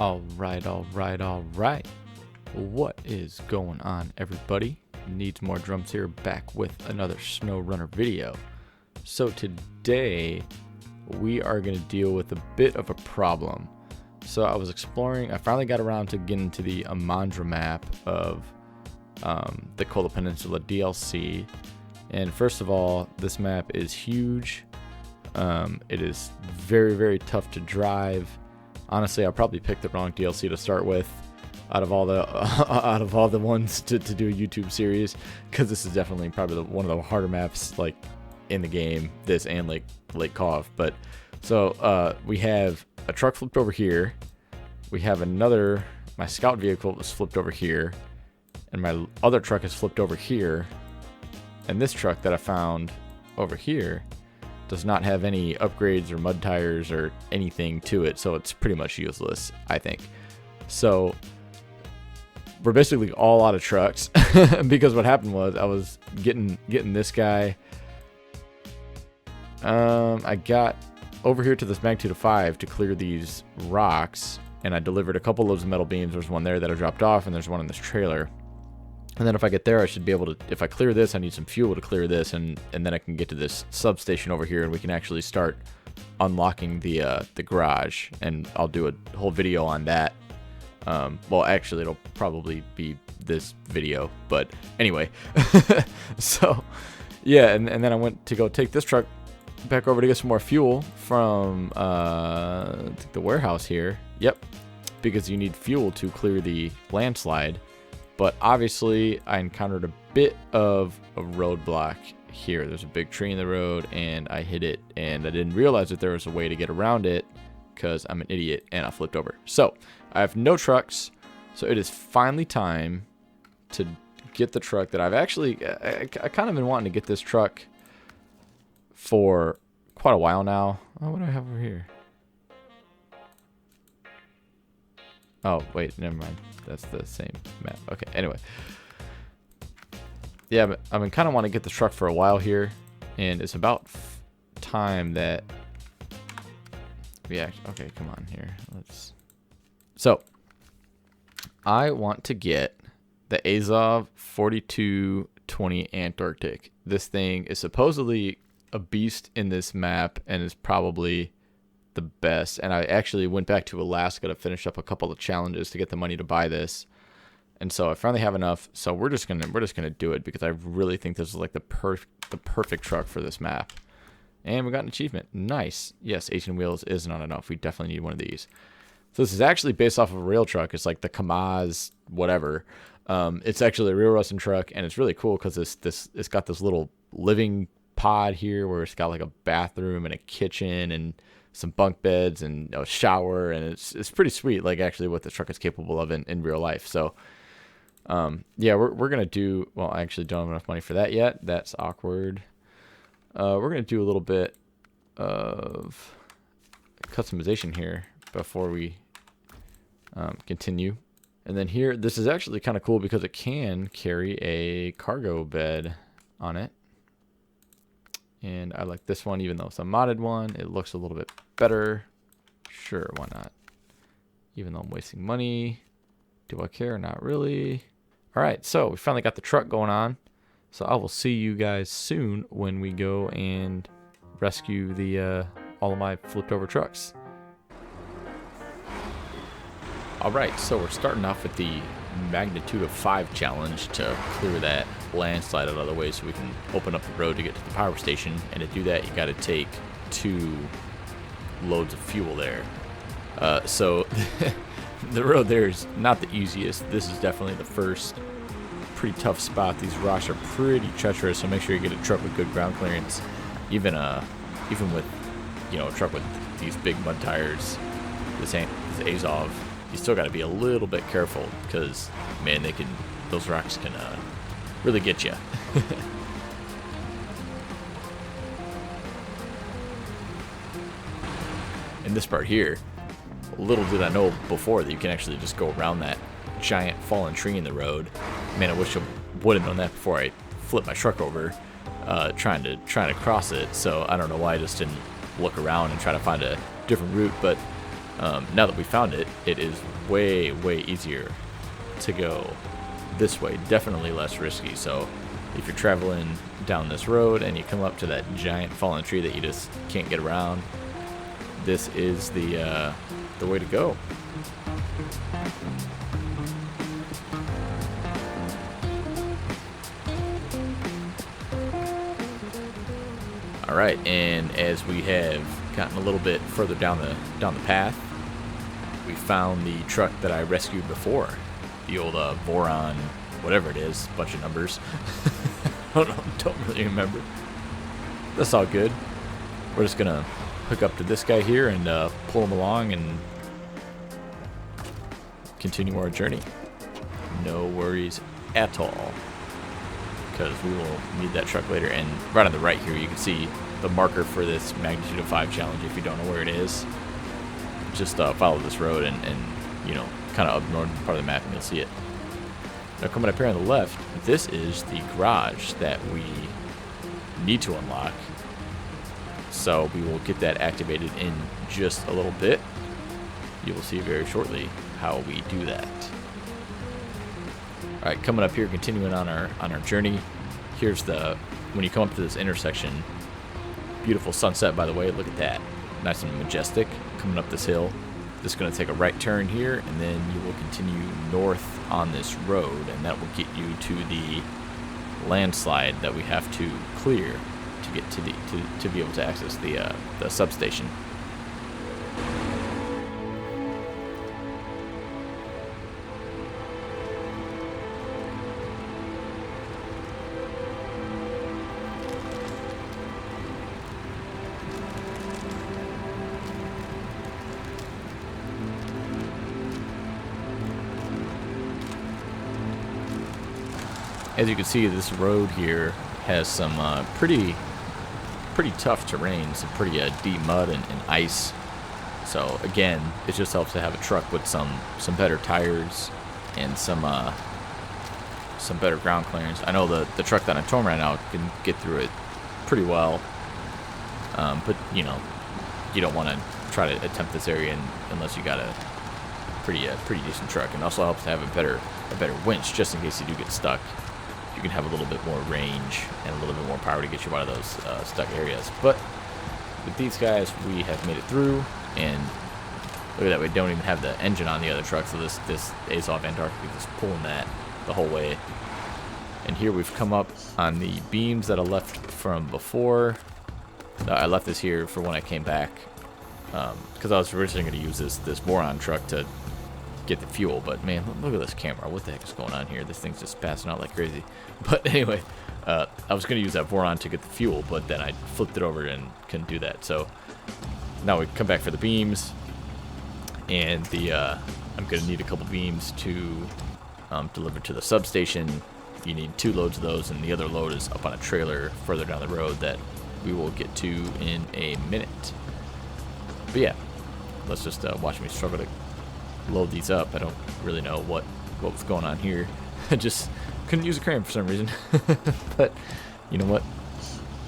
All right. What is going on, everybody? Needs More Drums here, back with another SnowRunner video. So today, we are going to deal with a bit of a problem. So I was exploring, I finally got around to getting to the Imandra map of the Kola Peninsula DLC. And first of all, this map is huge. It is very, very tough to drive. Honestly, I probably picked the wrong DLC to start with out of all the ones to do a YouTube series, because this is definitely probably one of the harder maps like in the game, this and like Lake Cove. But so we have a truck flipped over here, we have another, my scout vehicle was flipped over here, and my other truck is flipped over here, and this truck that I found over here does not have any upgrades or mud tires or anything to it, so it's pretty much useless, I think. So we're basically all out of trucks because what happened was I was getting this guy. I got over here to this magnitude of 5 to clear these rocks, and I delivered a couple loads of metal beams. There's one there that I dropped off, and there's one in this trailer. And then if I get there, I should be able to, if I clear this, I need some fuel to clear this, and then I can get to this substation over here, and we can actually start unlocking the garage, and I'll do a whole video on that. Well, actually, it'll probably be this video, but anyway. So, yeah, and then I went to go take this truck back over to get some more fuel from the warehouse here. Yep, because you need fuel to clear the landslide. But obviously, I encountered a bit of a roadblock here. There's a big tree in the road, and I hit it, and I didn't realize that there was a way to get around it because I'm an idiot, and I flipped over. So, I have no trucks, so it is finally time to get the truck that I've actually... I kind of been wanting to get this truck for quite a while now. Oh, what do I have over here? Oh, wait, never mind. That's the same map. Okay, anyway. Yeah, but I've been kind of wanting to get this truck for a while here, and it's about time that we actually... Okay, come on here. Let's... So, I want to get the Azov 4220 Antarctic. This thing is supposedly a beast in this map and is probably the best. And I actually went back to Alaska to finish up a couple of challenges to get the money to buy this. And so I finally have enough. So we're just gonna do it because I really think this is like the perfect truck for this map. And we got an achievement. Nice. Yes, 18 wheels is not enough. We definitely need one of these. So this is actually based off of a rail truck. It's like the Kamaz whatever. It's actually a real Russian truck, and it's really cool because it's got this little living pod here where it's got like a bathroom and a kitchen and some bunk beds and a shower, and it's pretty sweet, like actually what the truck is capable of in real life. So yeah, we're gonna do, well, I actually don't have enough money for that yet. That's awkward. We're gonna do a little bit of customization here before we continue. And then here, this is actually kind of cool because it can carry a cargo bed on it. And I like this one, even though it's a modded one. It looks a little bit better. Sure, why not? Even though I'm wasting money. Do I care? Not really. All right, so we finally got the truck going on. So I will see you guys soon when we go and rescue the all of my flipped over trucks. All right, so we're starting off with the magnitude of 5 challenge to clear that landslide out of the way so we can open up the road to get to the power station. And to do that, you got to take 2 loads of fuel there. So the road there is not the easiest. This is definitely the first pretty tough spot. These rocks are pretty treacherous, so make sure you get a truck with good ground clearance. Even with, you know, a truck with these big mud tires, this Azov, you still got to be a little bit careful because, man, those rocks can really get you. In this part here, little did I know before that you can actually just go around that giant fallen tree in the road. Man, I wish I would have known that before I flipped my truck over trying to cross it. So I don't know why I just didn't look around and try to find a different route, but Now that we found it, it is way, way easier to go this way. Definitely less risky. So if you're traveling down this road and you come up to that giant fallen tree that you just can't get around, this is the way to go. All right, and as we have gotten a little bit further down the path, we found the truck that I rescued before, the old Voron, whatever it is, bunch of numbers. don't really remember. That's all good. We're just gonna hook up to this guy here and pull him along and continue our journey. No worries at all, because we will need that truck later. And right on the right here, you can see the marker for this magnitude of 5 challenge. If you don't know where it is, just follow this road and you know, kind of up northern part of the map, and you'll see it. Now coming up here on the left, this is the garage that we need to unlock. So we will get that activated in just a little bit. You will see very shortly how we do that. All right, coming up here, continuing on our journey. Here's when you come up to this intersection, beautiful sunset, by the way. Look at that, nice and majestic. Coming up this hill, just going to take a right turn here, and then you will continue north on this road, and that will get you to the landslide that we have to clear to get to be able to access the substation. As you can see, this road here has some pretty tough terrain, some pretty deep mud and ice. So again, it just helps to have a truck with some better tires and some better ground clearance. I know the truck that I'm towing right now can get through it pretty well, but you know, you don't want to try to attempt this area unless you got a pretty decent truck. And also helps to have a better winch, just in case you do get stuck. You can have a little bit more range and a little bit more power to get you out of those stuck areas. But with these guys, we have made it through, and look at that, we don't even have the engine on the other truck, so this Azov Antarctic is just pulling that the whole way. And here we've come up on the beams that I left from before. I left this here for when I came back, because I was originally going to use this Boron truck to get the fuel, but man, look at this camera. What the heck is going on here? This thing's just passing out like crazy. But anyway, I was going to use that Voron to get the fuel, but then I flipped it over and couldn't do that. So now we come back for the beams, and I'm going to need a couple beams to deliver to the substation. You need 2 loads of those, and the other load is up on a trailer further down the road that we will get to in a minute. But yeah, let's just watch me struggle to load these up. I don't really know what was going on here. I just couldn't use a crane for some reason. But you know what?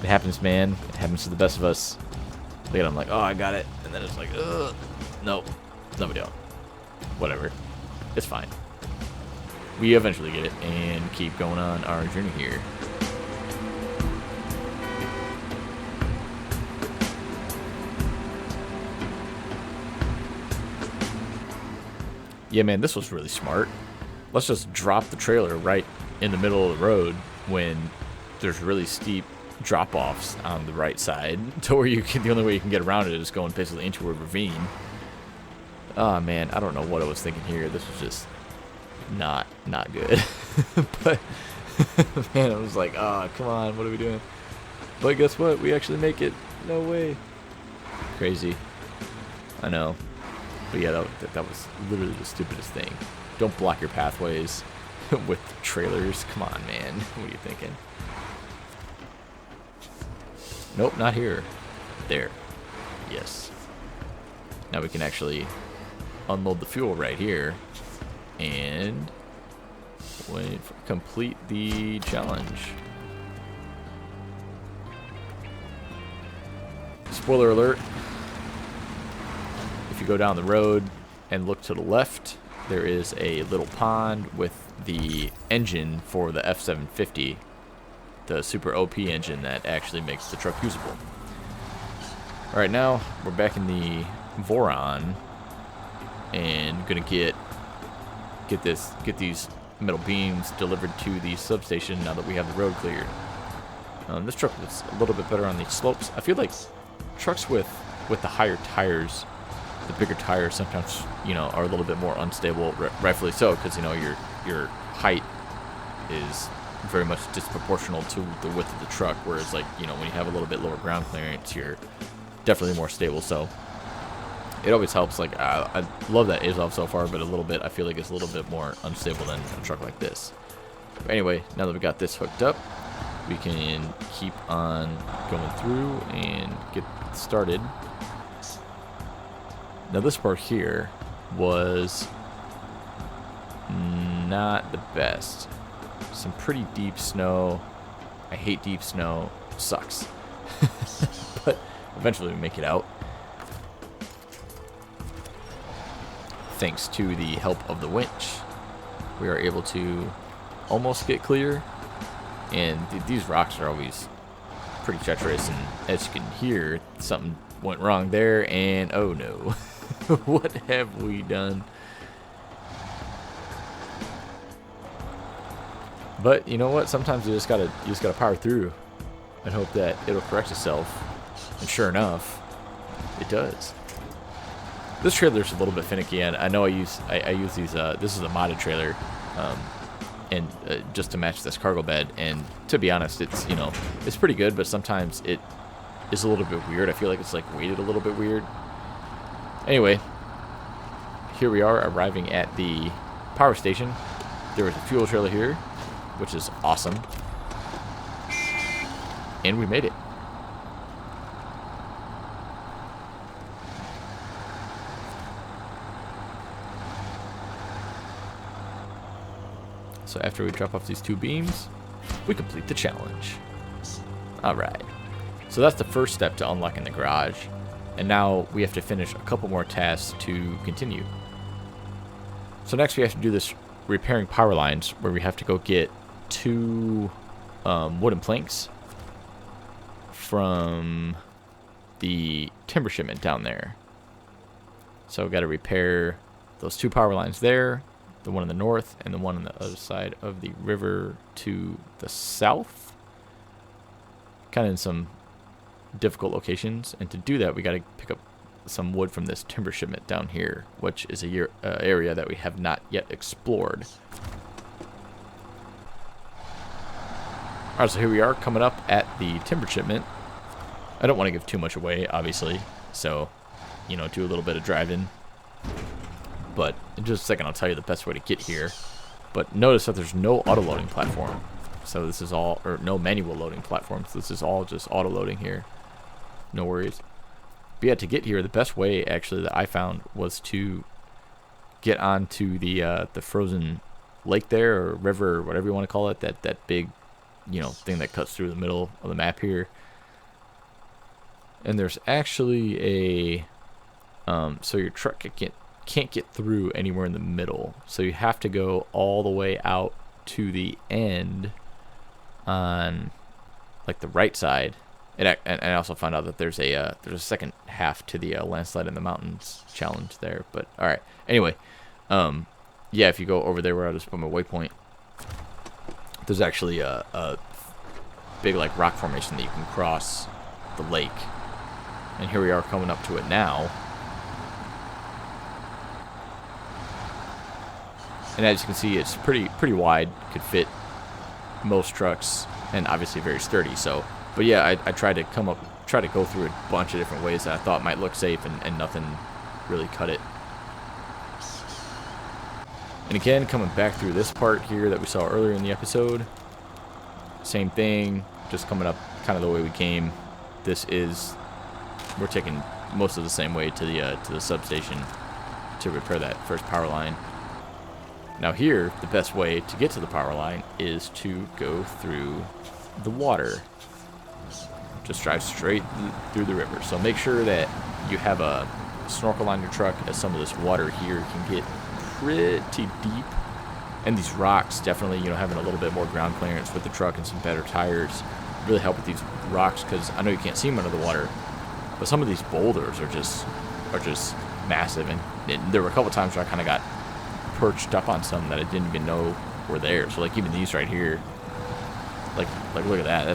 It happens, man. It happens to the best of us. Look at it, I'm like, oh, I got it. And then it's like, ugh. Nope. No, we don't. Whatever. It's fine. We eventually get it and keep going on our journey here. Yeah, man, this was really smart. Let's just drop the trailer right in the middle of the road when there's really steep drop-offs on the right side, to where the only way you can get around it is going basically into a ravine. Oh man, I don't know what I was thinking here. This was just not good. But man, I was like, oh, come on, what are we doing? But guess what? We actually make it. No way. Crazy. I know. But yeah, that was literally the stupidest thing. Don't block your pathways with trailers. Come on, man. What are you thinking? Nope, not here. There. Yes. Now we can actually unload the fuel right here and complete the challenge. Spoiler alert. If you go down the road and look to the left, there is a little pond with the engine for the F750, the super OP engine that actually makes the truck usable. All right, now we're back in the Voron and gonna get these metal beams delivered to the substation now that we have the road cleared. This truck was a little bit better on the slopes. I feel like trucks with the higher tires, the bigger tires, sometimes, you know, are a little bit more unstable, rightfully so, because, you know, your height is very much disproportional to the width of the truck, whereas, like, you know, when you have a little bit lower ground clearance, you're definitely more stable. So it always helps. Like, I love that Azov so far, but a little bit, I feel like it's a little bit more unstable than a truck like this. But anyway, now that we got this hooked up, we can keep on going through and get started. Now this part here was not the best. Some pretty deep snow. I hate deep snow. Sucks. But eventually we make it out. Thanks to the help of the winch, we are able to almost get clear. And these rocks are always pretty treacherous, and as you can hear, something went wrong there, and oh no. What have we done? But you know what? Sometimes you just gotta power through and hope that it'll correct itself. And sure enough, it does. This trailer's a little bit finicky, and I know I use these. This is a modded trailer, and just to match this cargo bed. And to be honest, it's, you know, it's pretty good, but sometimes it is a little bit weird. I feel like it's like weighted a little bit weird. Anyway, here we are arriving at the power station. There was a fuel trailer here, which is awesome. And we made it. So after we drop off these two beams, we complete the challenge. Alright. So that's the first step to unlocking the garage. And now we have to finish a couple more tasks to continue. So next we have to do this repairing power lines, where we have to go get 2 wooden planks from the timber shipment down there. So we've got to repair those 2 power lines there, the one in the north and the one on the other side of the river to the south. Kind of in some difficult locations, and to do that we got to pick up some wood from this timber shipment down here, which is a area that we have not yet explored. Alright, so here we are coming up at the timber shipment. I don't want to give too much away, obviously, so, you know, do a little bit of driving. But in just a second I'll tell you the best way to get here. But notice that there's no auto loading platform. So this is all, or no manual loading platforms. This is all just auto loading here. No worries. But yeah, to get here, the best way actually that I found was to get onto the frozen lake there, or river, or whatever you want to call it. That big, you know, thing that cuts through the middle of the map here. And there's actually a so your truck can't get through anywhere in the middle, so you have to go all the way out to the end on like the right side. And I also found out that there's a second half to the landslide in the mountains challenge there. But all right, anyway, yeah, if you go over there where I just put my waypoint, there's actually a big like rock formation that you can cross the lake, and here we are coming up to it now. And as you can see, it's pretty wide, could fit most trucks, and obviously very sturdy. So, but yeah, I tried to go through a bunch of different ways that I thought might look safe, and nothing really cut it. And again, coming back through this part here that we saw earlier in the episode, same thing, just coming up kind of the way we came. We're taking most of the same way to the substation to repair that first power line. Now here, the best way to get to the power line is to go through the water. Just drive straight through the river. So make sure that you have a snorkel on your truck, as some of this water here can get pretty deep. And these rocks, definitely, you know, having a little bit more ground clearance with the truck and some better tires really help with these rocks, because I know you can't see them under the water, but some of these boulders are just massive. And there were a couple times where I kind of got perched up on some that I didn't even know were there. So like even these right here, like look at that.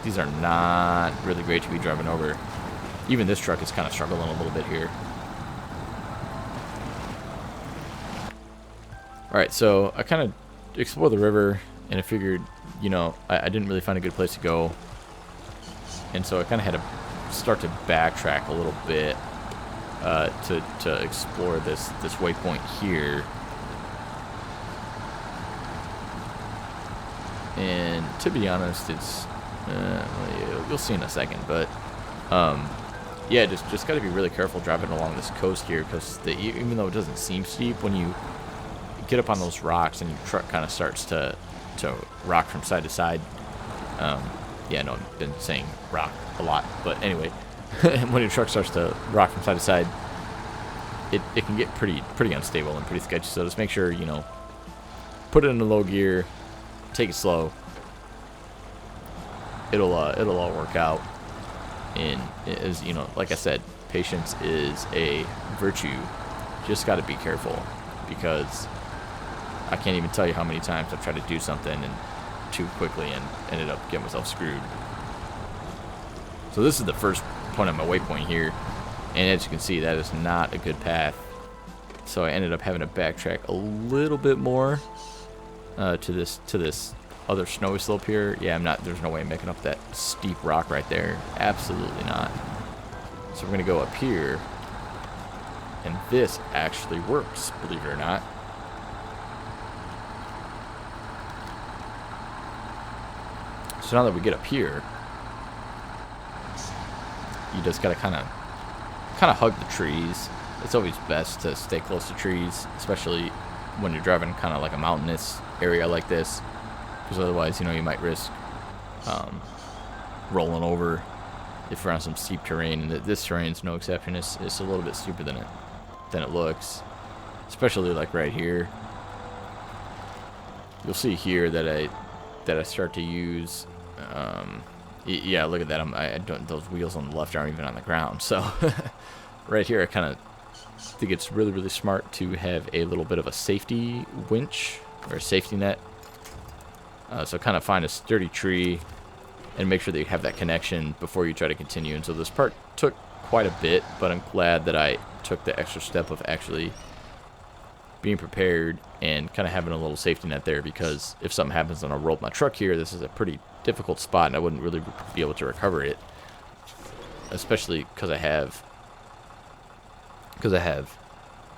These are not really great to be driving over. Even this truck is kind of struggling a little bit here. Alright, so I kind of explored the river, and I figured, you know, I didn't really find a good place to go. And so I kind of had to start to backtrack a little bit to explore this waypoint here. And to be honest, it's you'll see in a second, but yeah, just got to be really careful driving along this coast here, because even though it doesn't seem steep, when you get up on those rocks and your truck kind of starts to rock from side to side. Yeah, no, I've been saying rock a lot, but anyway, when your truck starts to rock from side to side, it can get pretty unstable and pretty sketchy. So just make sure, you know, put it in the low gear, take it slow. It'll all work out. And as you know, like I said, patience is a virtue. Just got to be careful, because I can't even tell you how many times I've tried to do something and too quickly and ended up getting myself screwed. So this is the first point on my waypoint here, and as you can see, that is not a good path. So I ended up having to backtrack a little bit more to this other snowy slope here. Yeah, there's no way I'm making up that steep rock right there. Absolutely not. So we're gonna go up here, and this actually works, believe it or not. So now that we get up here, you just gotta kind of hug the trees. It's always best to stay close to trees, especially when you're driving kind of like a mountainous area like this, because otherwise, you know, you might risk rolling over if you're on some steep terrain. And this terrain's no exception. It's a little bit steeper than it looks, especially like right here. You'll see here that I start to use. Yeah, look at that. I don't. Those wheels on the left aren't even on the ground. So right here, I kind of think it's really smart to have a little bit of a safety winch or a safety net. So kind of find a sturdy tree and make sure that you have that connection before you try to continue. And so this part took quite a bit, but I'm glad that I took the extra step of actually being prepared and kind of having a little safety net there, because if something happens and I roll my truck here, this is a pretty difficult spot and I wouldn't really be able to recover it, especially because I have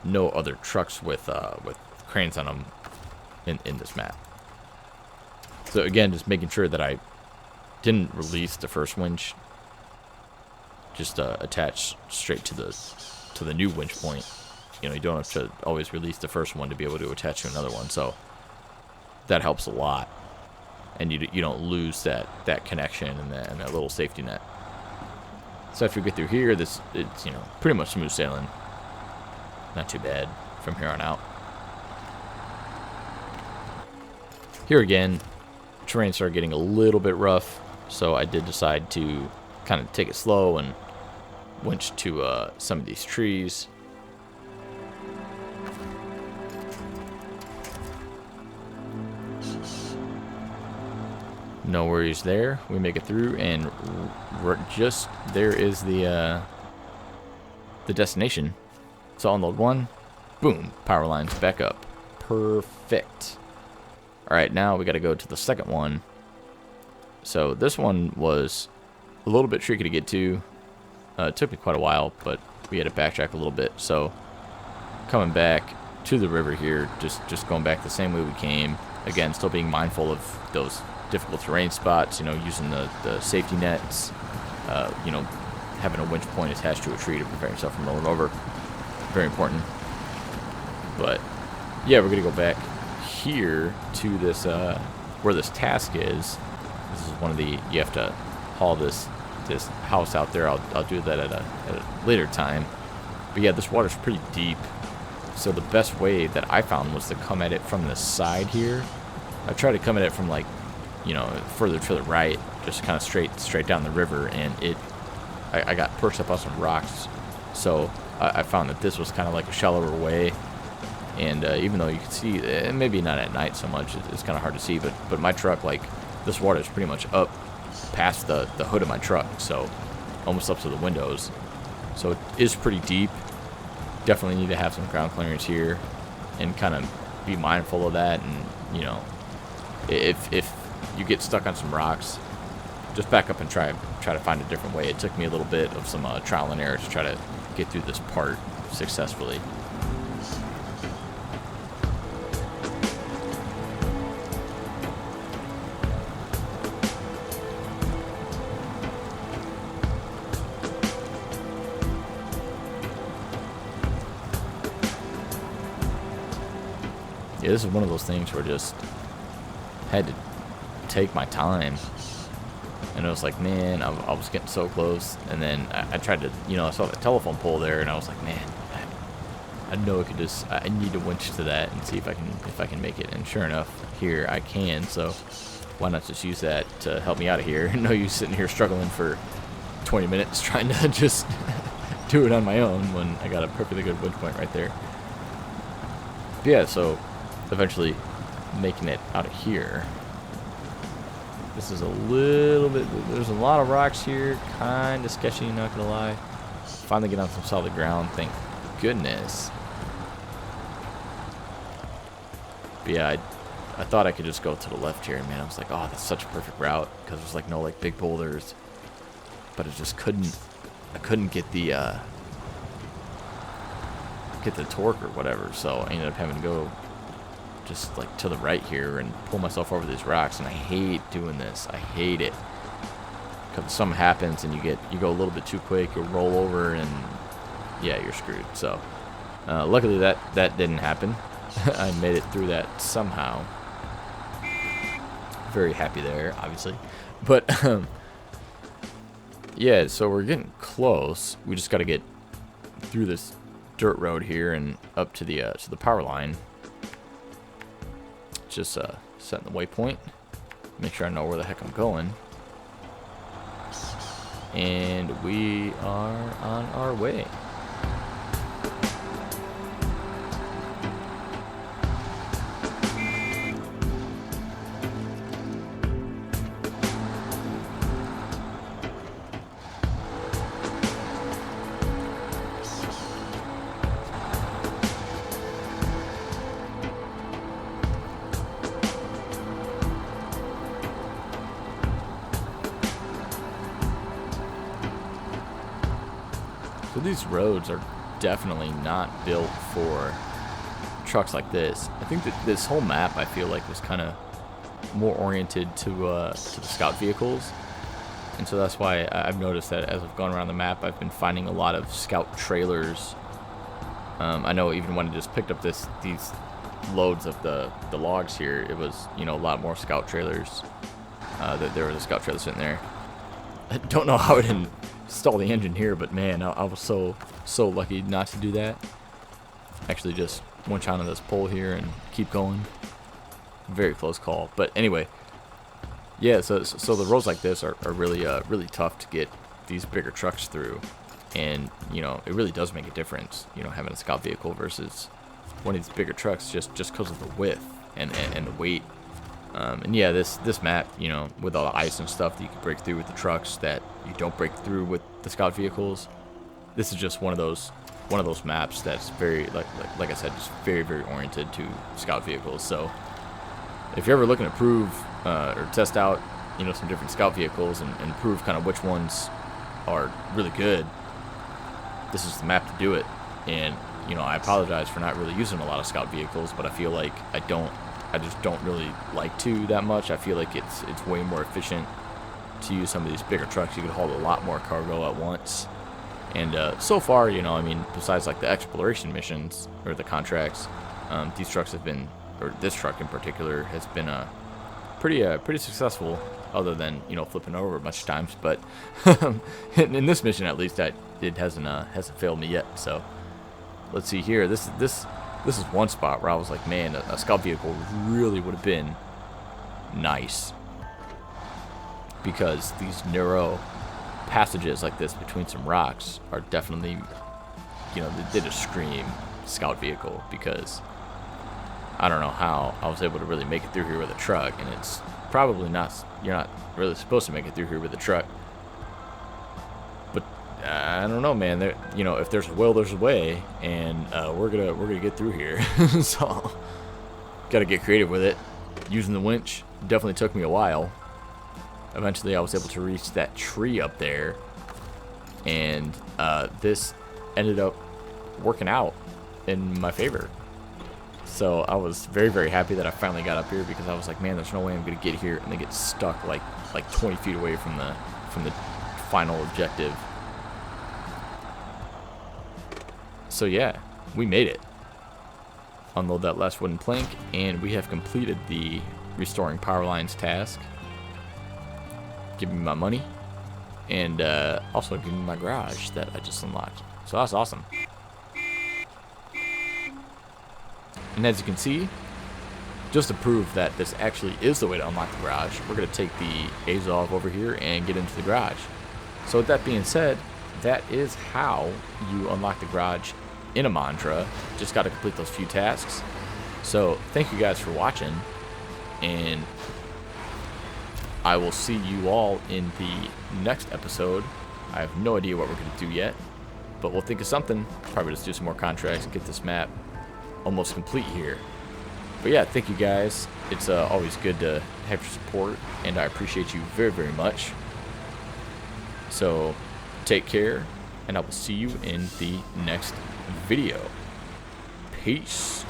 no other trucks with cranes on them in this map. So again, just making sure that I didn't release the first winch, just attach straight to the new winch point. You know, you don't have to always release the first one to be able to attach to another one, so that helps a lot, and you don't lose that connection and that little safety net. So after you get through here, it's you know, pretty much smooth sailing. Not too bad from here on out. Here again, terrain started getting a little bit rough, so I did decide to kind of take it slow and winch to some of these trees. No worries there. We make it through, and just there is the destination. So unload one, boom, power lines back up. Perfect. All right, now we got to go to the second one. So this one was a little bit tricky to get to. It took me quite a while, but we had to backtrack a little bit. So coming back to the river here, just going back the same way we came. Again, still being mindful of those difficult terrain spots, you know, using the safety nets, you know, having a winch point attached to a tree to prevent yourself from rolling over. Very important. But yeah, we're gonna go back here to this where this task is. This is one of the, you have to haul this house out there. I'll do that at a later time. But yeah, this water's pretty deep. So the best way that I found was to come at it from the side here. I tried to come at it from like, you know, further to the right, just kind of straight down the river, and I got perched up on some rocks. So I found that this was kind of like a shallower way. And even though you can see, maybe not at night so much, it's kind of hard to see, but my truck, like, this water is pretty much up past the hood of my truck, so almost up to the windows. So it is pretty deep. Definitely need to have some ground clearance here and kind of be mindful of that. And, you know, if you get stuck on some rocks, just back up and try to find a different way. It took me a little bit of some trial and error to try to get through this part successfully. Yeah, this is one of those things where I just had to take my time. And it was like, man, I was getting so close. And then I tried to, you know, I saw the telephone pole there, and I was like, man, I know I need to winch to that and see if I can make it. And sure enough, here I can. So why not just use that to help me out of here? No use sitting here struggling for 20 minutes trying to just do it on my own when I got a perfectly good winch point right there. But yeah, so eventually making it out of here. This is a little bit, there's a lot of rocks here, kind of sketchy, not gonna lie. Finally get on some solid ground, thank goodness. But yeah, I thought I could just go to the left here, man. I was like, oh, that's such a perfect route, because there's like no like big boulders. But I just couldn't get the torque or whatever, so I ended up having to go just like to the right here and pull myself over these rocks. And I hate doing this. I hate it, because something happens and you go a little bit too quick, you'll roll over, and yeah, you're screwed. So luckily that didn't happen. I made it through that somehow. Very happy there, obviously. But yeah, so we're getting close. We just got to get through this dirt road here and up to the power line. Just setting the waypoint, make sure I know where the heck I'm going, and we are on our way. So these roads are definitely not built for trucks like this. I think that this whole map, I feel like, was kind of more oriented to the scout vehicles. And so that's why I've noticed that as I've gone around the map, I've been finding a lot of scout trailers. I know even when I just picked up these loads of the logs here, it was, you know, a lot more scout trailers. There was a scout trailer sitting there. I don't know how I didn't install the engine here, but man, I was so lucky not to do that. Actually just winch onto this pole here and keep going. Very close call. But anyway, yeah, so the roads like this are really really tough to get these bigger trucks through. And, you know, it really does make a difference, you know, having a scout vehicle versus one of these bigger trucks, just because of the width and the weight. And yeah, this map, you know, with all the ice and stuff that you can break through with the trucks that you don't break through with the scout vehicles. This is just one of those maps that's very, like I said, just very, very oriented to scout vehicles. So if you're ever looking to prove or test out, you know, some different scout vehicles and prove kind of which ones are really good, this is the map to do it. And, you know, I apologize for not really using a lot of scout vehicles, but I feel like I just don't really like to that much. I feel like it's way more efficient to use some of these bigger trucks. You can haul a lot more cargo at once. And so far, you know, I mean, besides like the exploration missions or the contracts, these trucks have been, or this truck in particular, has been pretty successful. Other than, you know, flipping over a bunch of times, but in this mission at least, it hasn't failed me yet. So let's see here. This is one spot where I was like, man, a scout vehicle really would have been nice, because these narrow passages like this between some rocks are definitely, you know, they just scream scout vehicle, because I don't know how I was able to really make it through here with a truck, and it's probably not, you're not really supposed to make it through here with a truck. But I don't know, man. There, you know, if there's a will, there's a way, and we're gonna get through here. So gotta get creative with it. Using the winch definitely took me a while. Eventually, I was able to reach that tree up there, and this ended up working out in my favor. So I was very, very happy that I finally got up here, because I was like, man, there's no way I'm gonna get here and then get stuck like 20 feet away from the final objective. So yeah, we made it. Unload that last wooden plank, and we have completed the restoring power lines task. Give me my money, and also give me my garage that I just unlocked. So that's awesome. And as you can see, just to prove that this actually is the way to unlock the garage, we're going to take the Azov over here and get into the garage. So with that being said, that is how you unlock the garage in Imandra. Just got to complete those few tasks. So thank you guys for watching, and I will see you all in the next episode. I have no idea what we're going to do yet, but we'll think of something. Probably just do some more contracts and get this map almost complete here. But yeah, thank you guys. It's always good to have your support, and I appreciate you very, very much. So take care, and I will see you in the next video. Peace.